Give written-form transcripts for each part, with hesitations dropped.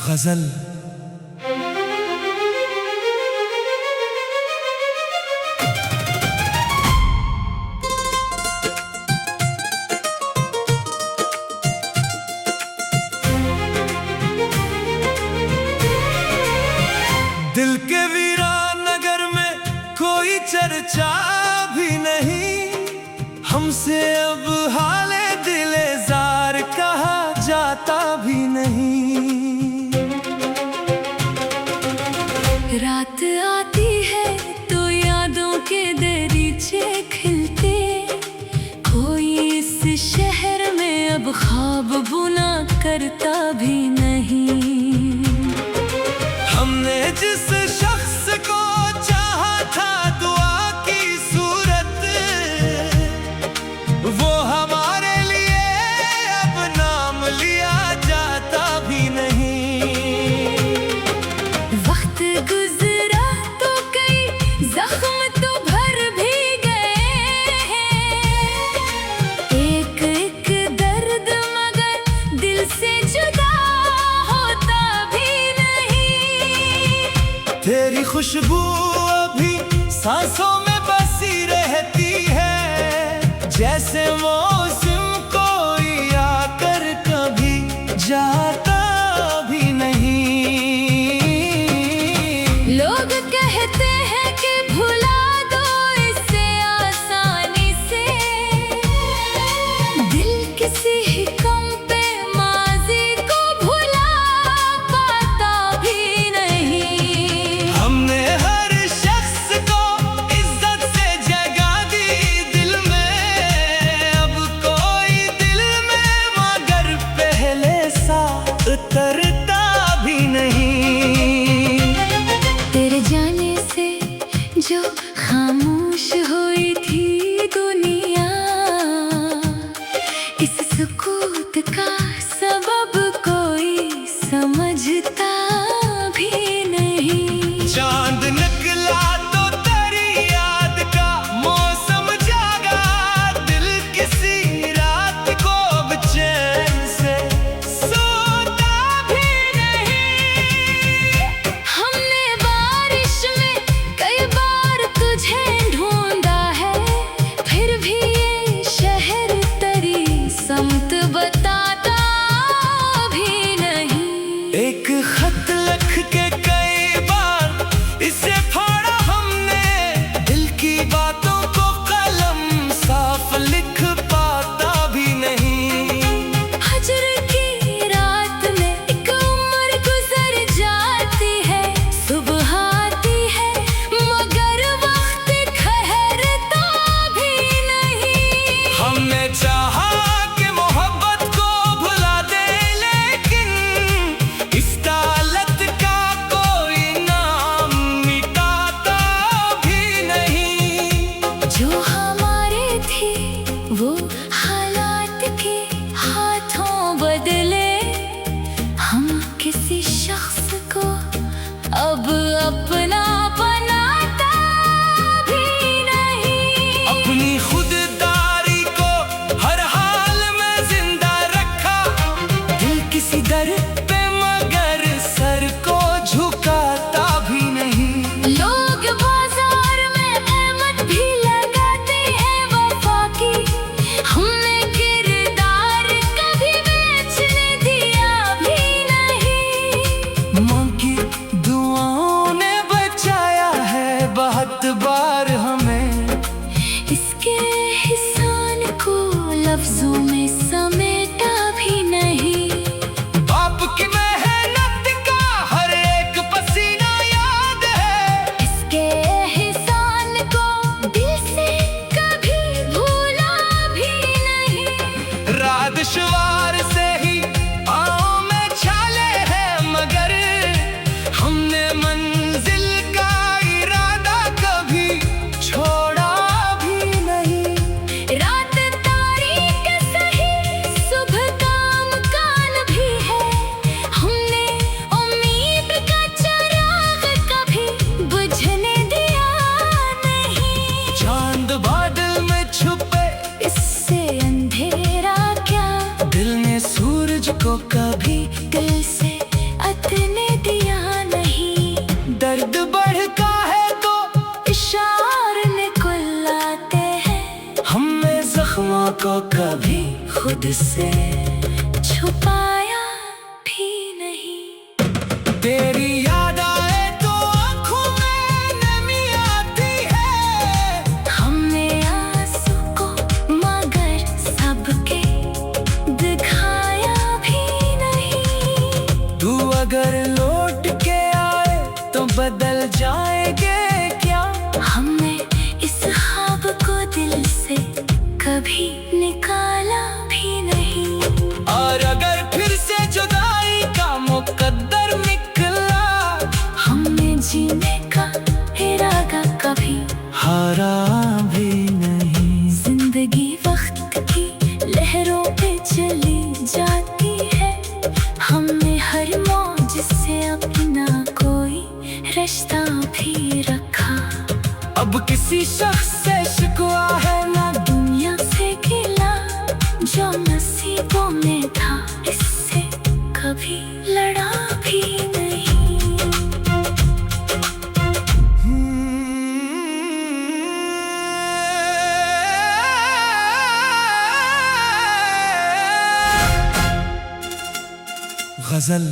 गजल। दिल के वीरान नगर में कोई चर्चा भी नहीं, हमसे अब हाले दिले जार कहा जाता भी नहीं। रात आती है तो यादों के दरीचे खिलते, कोई इस शहर में अब ख्वाब बुना करता भी नहीं। हमने जिस शख्स को चाहा था दुआ की सूरत, वो हमारे लिए अब नाम लिया जाता भी नहीं। वक्त गुजरा तो कई जख्म तो भर भी गए हैं, एक एक दर्द मगर दिल से जुदा होता भी नहीं। तेरी खुशबू अभी सांसों में बसी रहती है, जैसे मौसम कोई आकर कभी जाता भी नहीं। लोग कहते हैं कि भुला दो इसे आसानी से, दिल किसी ही कम पे माजी को भुला पाता भी नहीं। हमने हर शख्स को इज्जत से जगा दी दिल में, अब कोई दिल में मगर पहले सा उतरता भी नहीं। तेरे जाने से जो खामोश हुई थी दुनिया, इस सुकूत का सबब कोई समझता भी नहीं। चांद निकला तो तेरी याद का मौसम जागा, दिल किसी रात को चैन से सोता भी नहीं। हमने बारिश को कभी दिल से अतने दिया नहीं। दर्द बढ़ता है तो इशारे निकलाते हैं, हमने जख्मों को कभी खुद से छुपाया भी नहीं। तेरी याद आए तो आँखों में नमी आती है। हमने आंसू को मगर सबके दिखाया भी नहीं। तू अगर लौट के आए तो बदल जाएंगे क्या? हमने इस ख्वाब को दिल से कभी निकाला भी नहीं। और अगर फिर से जुदाई का मुकद्दर निकला, हमने जीने का इरादा कभी हारा भी नहीं। जिंदगी वक्त की लहरों पे चली जाती है, हमने हर मौज से अपना कोई रिश्ता भी रखा। अब किसी शख्स से शिकवा है ना दुनिया से गिला, जो नसीबों में था इससे कभी लड़ा भी नहीं। गजल।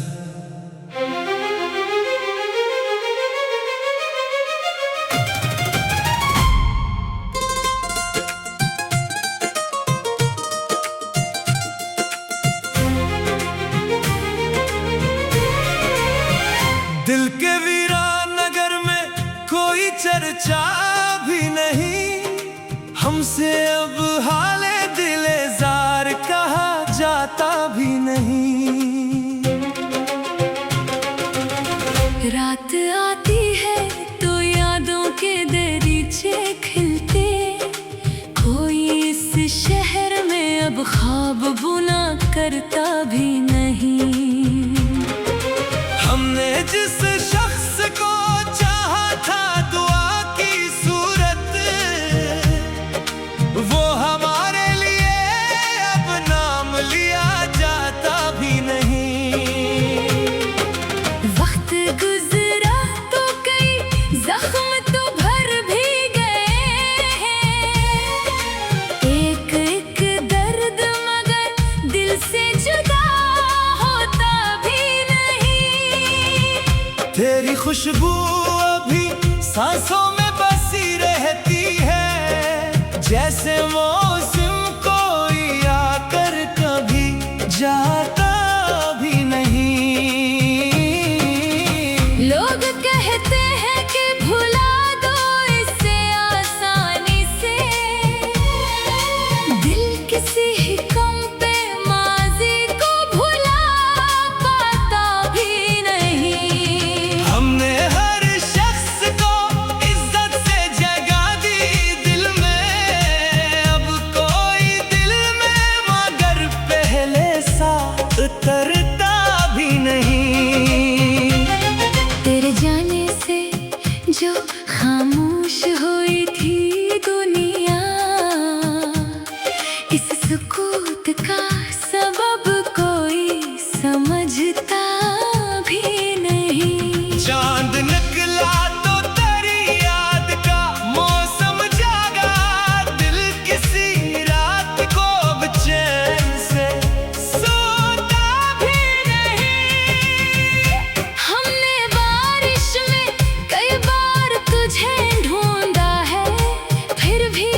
दिल के वीरान नगर में कोई चर्चा भी नहीं, हमसे अब हाले दिले जार कहा जाता भी नहीं। रात आती है तो यादों के दरीचे खिलते, कोई इस शहर में अब ख्वाब बुना करता भी नहीं। हमने जिस शख्स को चाहा था दुआ की सूरत, वो हमारे लिए अब नाम लिया जाता भी नहीं। वक्त गुजरा तो कई जख्म तो भर भी गए हैं, एक एक दर्द मगर दिल से जुदा होता भी नहीं। तेरी खुशबू अभी सांसों में बसी रहती है, जैसे मौसम कोई आकर कभी जाता भी नहीं। लोग कहते हैं कि भुला दो इससे आसानी से, दिल किसी ही कम पे माजी को भुला पाता भी नहीं। हमने हर शख्स को इज्जत से जगह दी दिल में, अब कोई दिल में मगर पहले सा उतरता भी नहीं। तेरे जाने से जो खामोश हुई थी दुनिया, इस सुकूत का सबब कोई समझता भी नहीं। चांद निकला तो तेरी याद का मौसम जागा, दिल किसी रात को बेचैन से सोता भी नहीं। हमने बारिश में कई बार तुझे ढूंढा है, फिर भी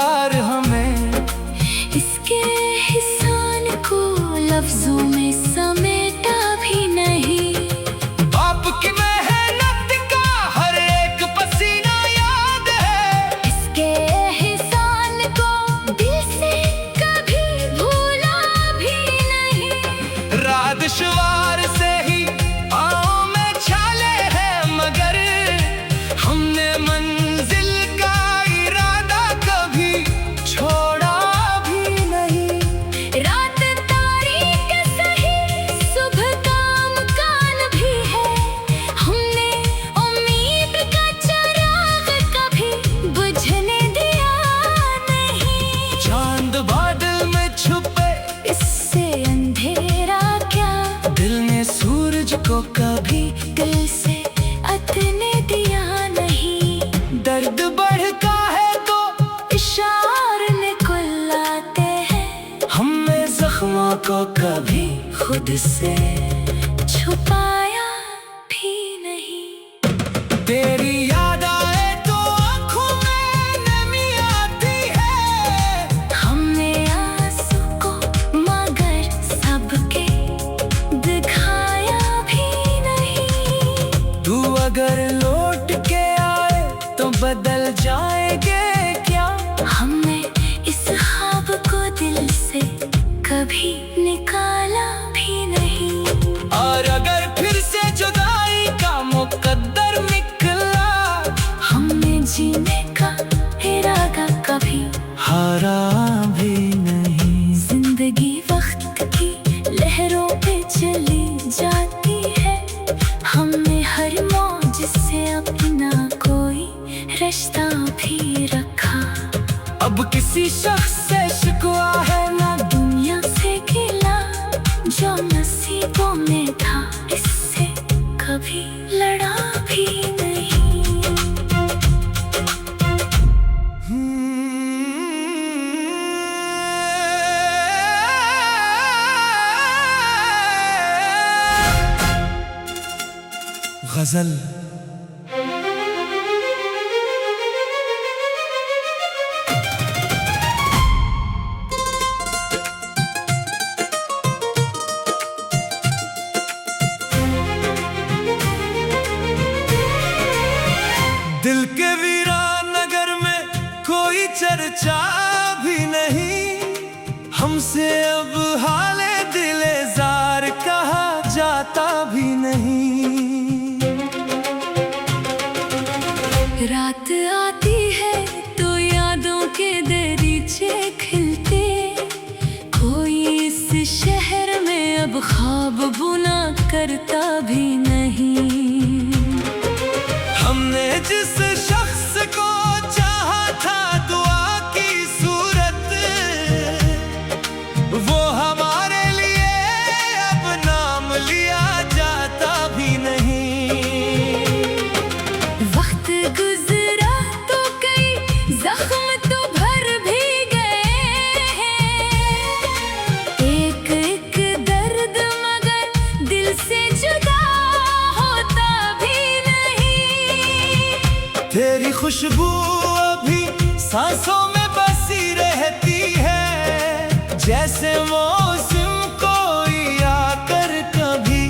बार हमें। इसके एहसान को लफ्जों में समेटा भी नहीं। बाप की मेहनत का हर एक पसीना याद है। इसके एहसान को दिल से कभी भूला भी नहीं। रात-शुमार से ही पाँव में छाले हैं, मगर हमने मंजिल का इरादा कभी छोड़ा भी नहीं। रात तारीक सही, सुबह काम कान भी है। हमने उम्मीद का चिराग कभी बुझने दिया नहीं। चांद बादल में छुपे, इससे अंधेरा क्या, दिल ने सूरज को कभी दिल से अतने दिया नहीं। दर्द बढ़ता है तो इशारे निकलाते हैं, हमने जख्मों को कभी खुद से छुपाया भी नहीं। तेरी याद आए तो आँखों में नमी आती है। हमने आंसू को मगर सबके दिखाया भी नहीं। तू अगर लौट के आए तो बदल जाएंगे क्या? हमने इस ख्वाब को दिल से कभी निकाला भी नहीं। और अगर फिर से जुदाई का मुकद्दर निकला, हमने जीने का इरादा कभी हारा भी नहीं। जिंदगी वक्त की लहरों पे चली जाती है। हमने हर मौज से अपना कोई रिश्ता भी रखा। अब किसी शख्स से शिकवा है ना दुनिया से गिला, जो नसीबों में था इससे कभी लड़ा भी नहीं। गजल। दिल के वीरान नगर में कोई चर्चा भी नहीं। हमसे अब हाले दिले जार कहा जाता भी नहीं। रात आती है तो यादों के दरीचे खिलते। कोई इस शहर में अब ख्वाब बुना करता भी नहीं। हमने जिस शख्स को चाहा था दुआ की सूरत, वो हमारे लिए अब नाम लिया जाता भी नहीं। वक्त गुजरा तो कई जख्म तो भर भी गए हैं। एक एक दर्द मगर दिल से जुदा होता भी नहीं। तेरी खुशबू अभी सांसों में बसी रहती है। जैसे मौसम कोई आकर कभी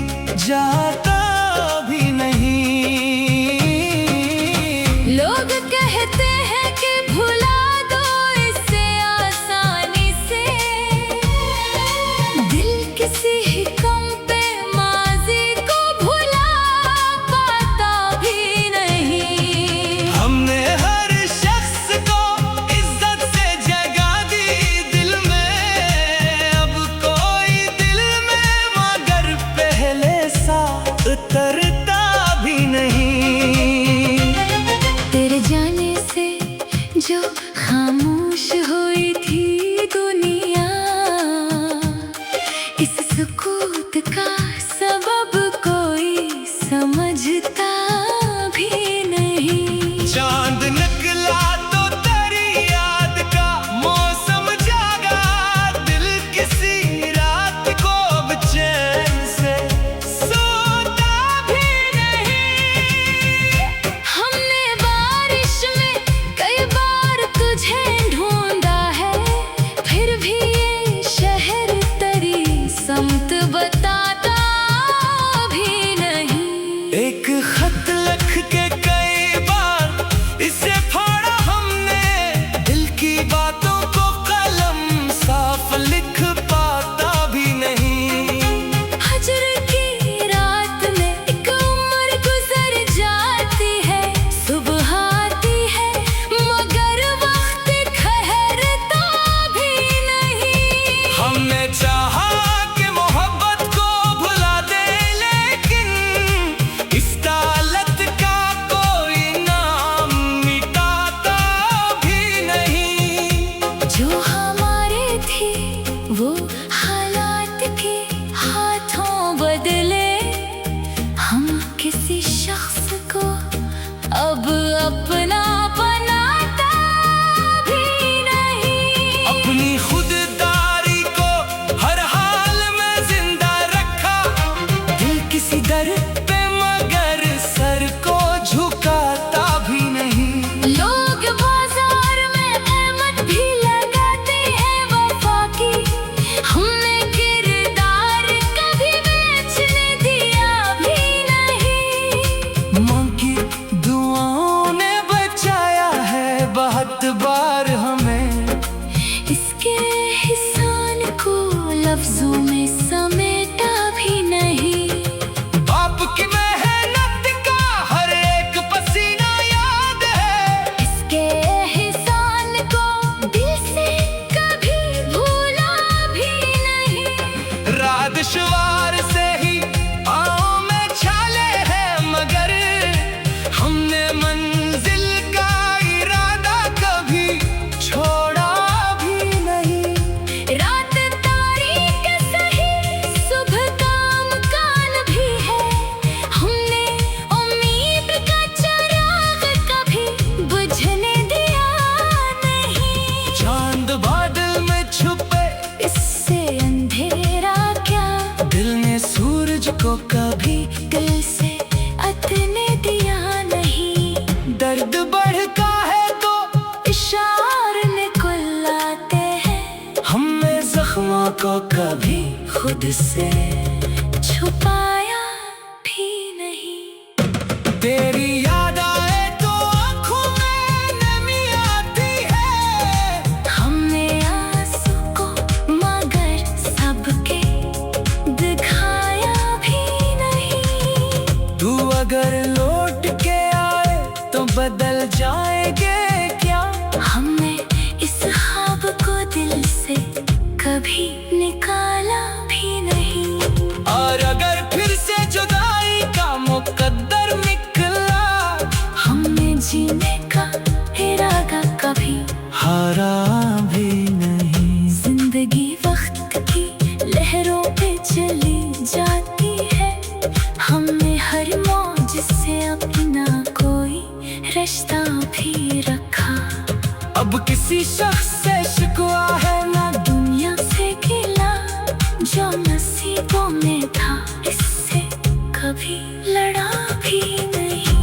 जाता भी नहीं। लोग कहते हैं कि भुला दो इससे आसानी से। दिल किसी हिकम पे माजी को भुला पाता भी नहीं। हमने हर शख्स को इज्जत से जगह दी दिल में। अब कोई दिल में मगर पहले सा उतरता भी नहीं। तेरे जाने से जो खामोश हुई थी दुनिया, इस सुकूत का सबब कोई समझता भी नहीं। चांद निकला तो तेरी याद का मौसम जागा। दिल किसी रात को अब चैन से सोता भी नहीं। हमने बारिश में कई बार तुझे ढूंढा। को कभी खुद से छुपाया भी नहीं। तेरी याद आए तो आँखों में नमी आती है। हमने आंसू को मगर सबके दिखाया भी नहीं। तू अगर लौट के आए तो बदल जाएंगे क्या? हमने इस ख्वाब को दिल से कभी निकाला भी नहीं। और अगर फिर से जुदाई का मुकद्दर निकला, हमने जीने का इरादा कभी हारा भी नहीं। जिंदगी वक्त की लहरों पे चली जाती है। हमने हर मौज से अपना कोई रिश्ता भी रखा। अब किसी शख्स से शिकवा है ना दुनिया से गिला, जो नसीबों में था इससे कभी लड़ा भी नहीं।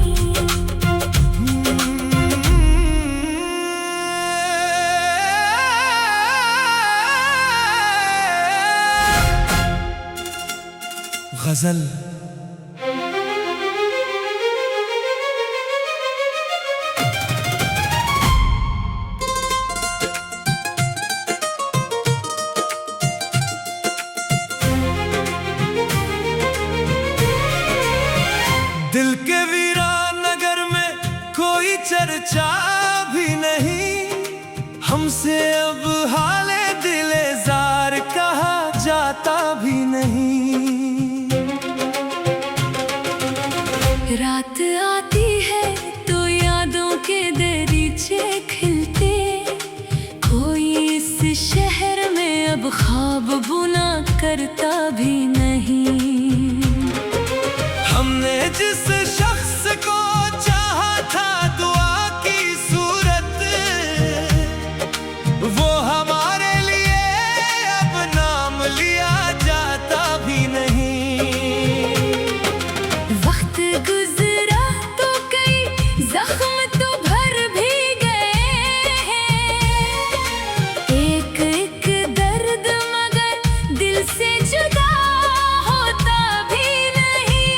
गजल। दिल के वीरान नगर में कोई चर्चा भी नहीं। हमसे अब हाले दिले जार कहा जाता भी नहीं। रात आती है तो यादों के दरीचे खिलते। कोई इस शहर में अब ख्वाब बुना करता भी नहीं। हमने जिस शख्स को चाहा था दुआ की सूरत, वो हमारे लिए अब नाम लिया जाता भी नहीं। वक्त गुजरा तो कई जख्म तो भर भी गए हैं। एक एक दर्द मगर दिल से जुदा होता भी नहीं।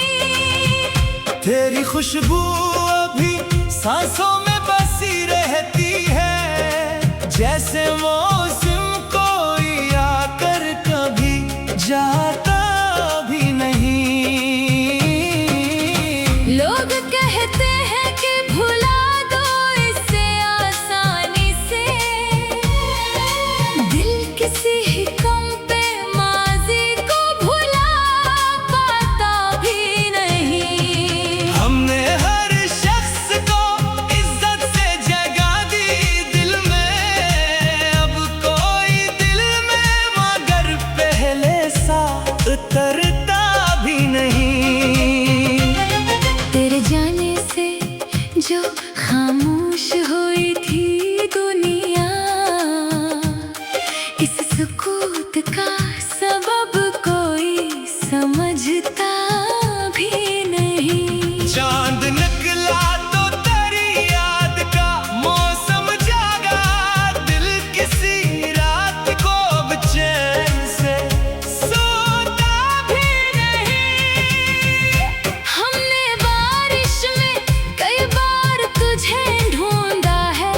तेरी खुशबू अभी सांसों में बसी रहती है। जैसे मौसम कोई आकर कभी जाता भी नहीं। लोग कहते हैं कि भुला दो इससे आसानी से। दिल किसी ही कम पे माजी को भुला पाता भी नहीं। हमने हर शख्स को इज्जत से जगह दी दिल में। अब कोई दिल में मगर पहले सा उतरता भी नहीं। तेरे जाने से जो खामोश हुई थी दुनिया, इस सुकूत का सबब कोई समझता भी नहीं। चांद निकला तो तेरी याद का मौसम जागा। दिल किसी रात को बेचैन से सोता भी नहीं। हमने बारिश में कई बार तुझे ढूंढा है।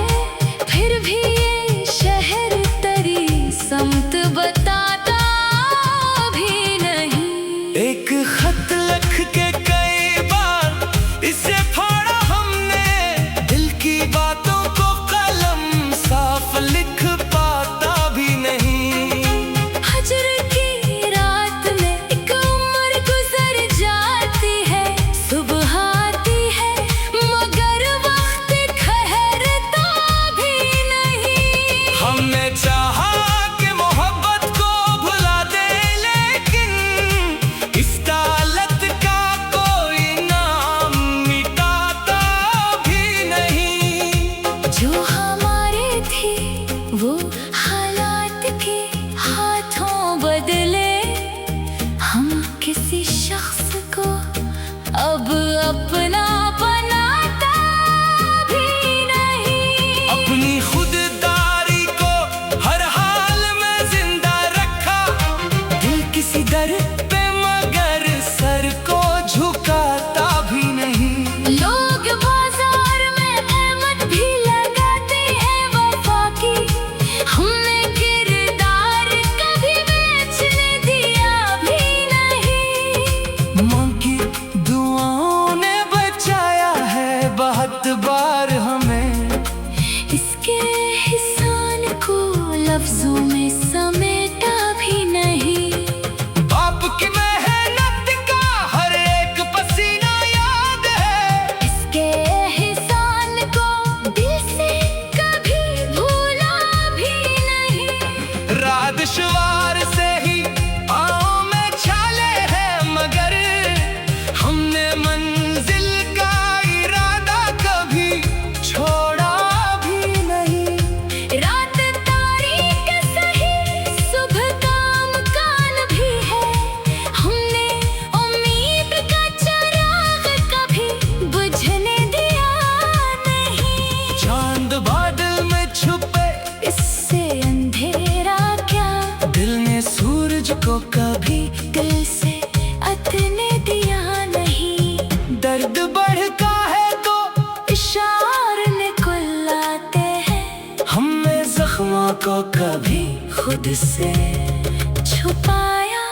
फिर भी ये शहर तेरी समत बताता भी नहीं। एक खत लिख के कई बार इसे फाड़ा हमने। दिल की बातों को कलम साफ लिख पाता भी नहीं। हजर की रात में एक उम्र गुजर जाती है। सुबह आती है मगर वक्त ठहरता भी नहीं। हमने चाहा कि मोहब्बत को भुला दे, लेकिन इस हालत का कोई नाम मिटाता भी नहीं। जो हमारे थे वो हालात के हाथों बदले। हम किसी शख्स को अब अपना बनाता भी नहीं। अपनी खुददारी को हर हाल में जिंदा रखा। लफ्जों में समेटा भी नहीं। बाप की मेहनत का हर एक पसीना याद है, इसके एहसान को दिल से कभी भूला भी नहीं। राजशवार से ही पाँव में छाले हैं, मगर हमने मंजिल का इरादा कभी छोड़ा भी नहीं। रात तारीख सही सुबह का मकान भी है, हमने उम्मीद का चिराग कभी बुझने दिया नहीं। चांद बादल में छुपे इससे अंधेरा क्या, दिल ने सूरज को कभी दिल से अतने दिया नहीं। दर्द बढ़ता है तो इशारे निकलाते हैं, हमने जख्मों को कभी खुद से छुपाया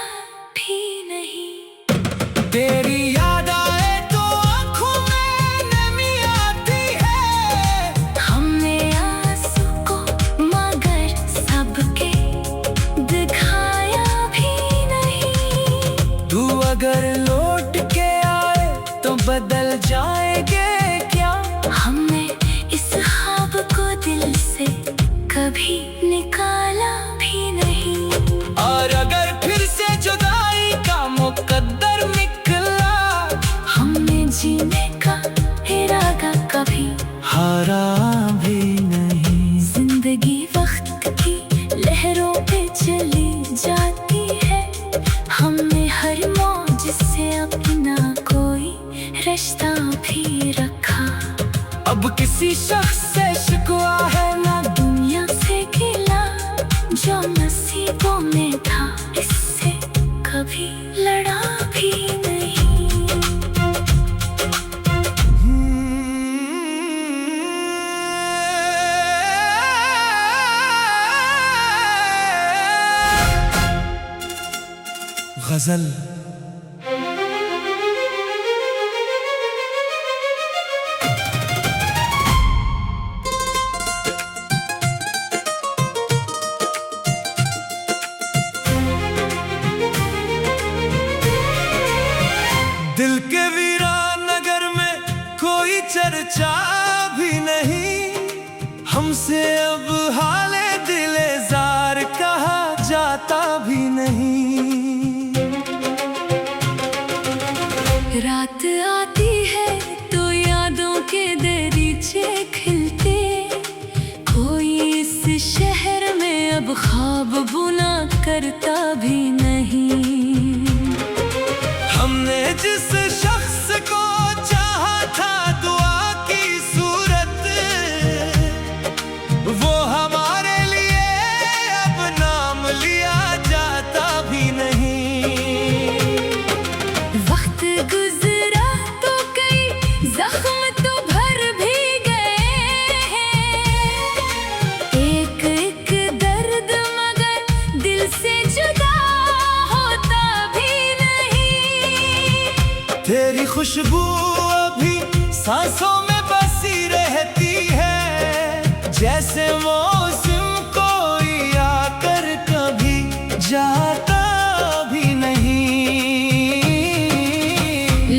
भी नहीं। तेरी याद आए तो आँखों में नमी आती है, हमने आंसू को मगर सबके दिखाया भी नहीं। तू अगर लौट के आए तो बदल जाएंगे क्या? हमने इस ख्वाब को दिल से कभी निकाला भी नहीं। और अगर फिर से जुदाई का मुकद्दर निकला, हमने जीने का इरादा कभी हारा भी नहीं। जिंदगी वक्त की लहरों पे चली जाती है, हमने हर मौज से अपना कोई रिश्ता भी रखा। अब किसी शख्स से शिकवा है ना दुनिया से गिला, जो नसीबों में था इससे कभी लड़ा भी नहीं। गजल। दिल के वीरान नगर में कोई चर्चा भी नहीं, हमसे अब हाले दिले जार कहा जाता भी नहीं। रात आती है तो यादों के दरीचे खिलते, कोई इस शहर में अब ख्वाब बुना करता भी नहीं। हमने जिस शख्स को चाहा था दुआ की सूरत, वो हमारे लिए अब नाम लिया जाता भी नहीं। वक्त गुजरा तो कई जख्म तो भर भी गए हैं, एक एक दर्द मगर दिल से जुदा होता भी नहीं। तेरी खुशबू अभी सांसों में बसी रहती है, जैसे मौसम कोई आकर कभी जाता भी नहीं।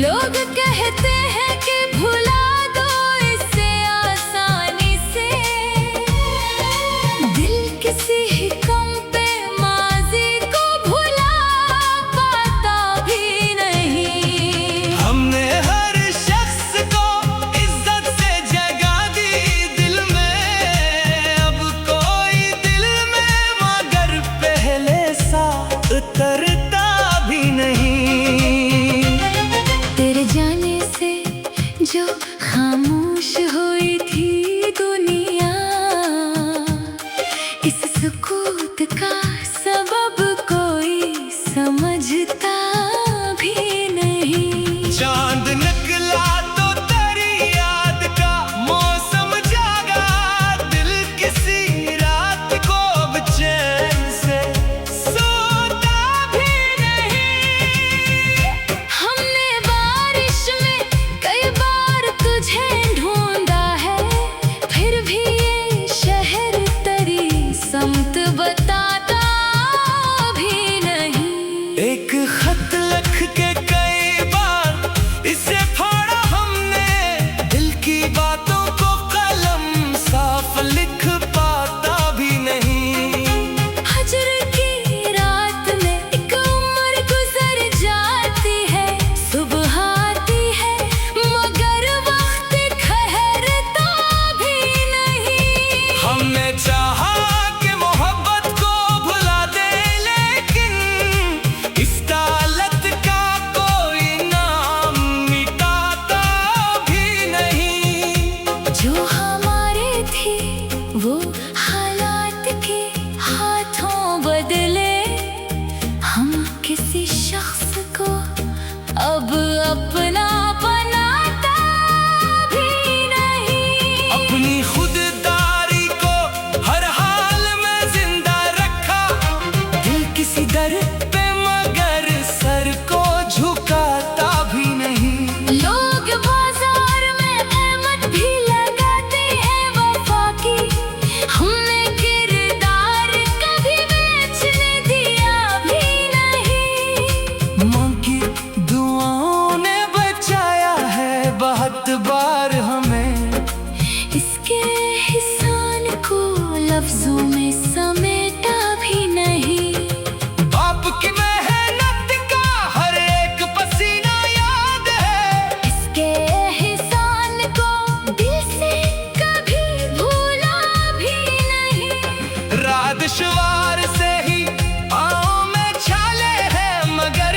लोग कहते हैं कि भुला दो इसे आसानी से, दिल किसी ही कम पे माजी को भुला पाता भी नहीं। हमने हर शख्स को इज्जत से जगा दी दिल में, अब कोई दिल में मगर पहले सा उतरता भी नहीं। तेरे जाने से जो खामोश हुई थी दुनिया, इस सुकूत का सबब कोई समझता भी नहीं। चांद निकला तो तेरी याद का मौसम जागा, दिल किसी रात को अब चैन से सोता भी नहीं। हमने बारिश में कई बार तुझे ढूंढा है, फिर भी ये शहर तेरी समत दुश्वार से ही पाँव में छाले हैं, मगर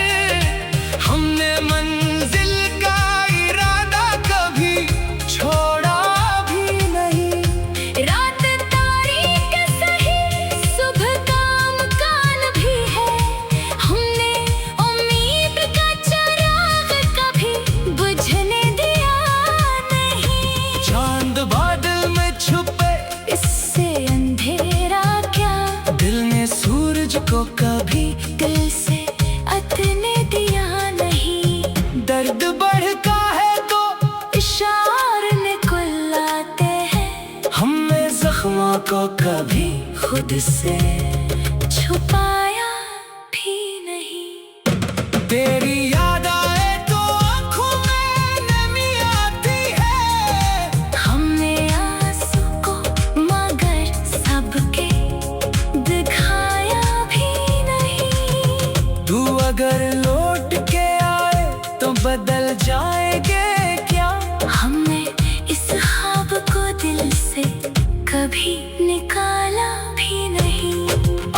हमने मंजिल का इरादा कभी छोड़ा भी नहीं। रात तारीक सही, सुबह काम कान भी है, हमने उम्मीद का चिराग कभी बुझने दिया नहीं। चांद बादल में छुपे, इससे अंधेरा क्या, दिल ने सूरज को कभी दिल से अतने दिया नहीं। दर्द बढ़ता है तो इशारे निकलाते हैं, हमने जख्मों को कभी खुद से छुपाया भी नहीं। तेरी याद आए तो आँखों में नमी आती है, हमने आंसू को मगर सबके दिखाया भी नहीं। तू अगर लौट के आए तो बदल जाएंगे क्या? हमने इस ख्वाब को दिल से कभी निकाला भी नहीं।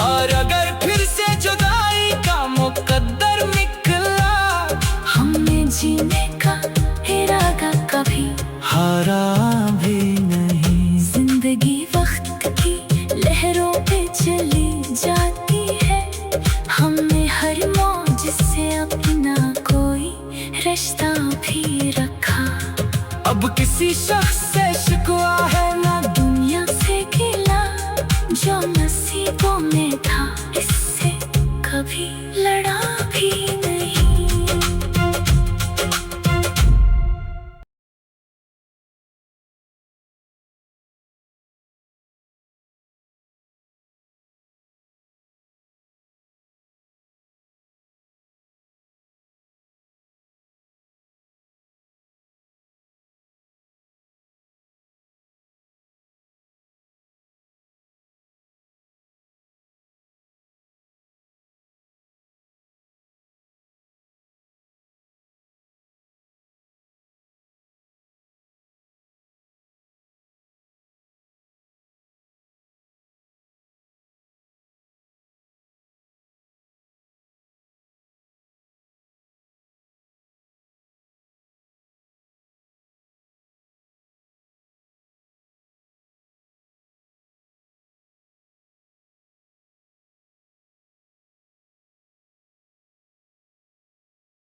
और अगर फिर से जुदाई का मुकद्दर निकला, हमने जीने का इरादा कभी हारा भी नहीं। जिंदगी वक्त की लहरों पे चली जाती है, हमने हर मौज से अपना कोई रिश्ता भी रखा। अब किसी शख्स से शिकवा है ना दुनिया से गिला, जो नसीबों में था इससे कभी लड़ा भी नहीं।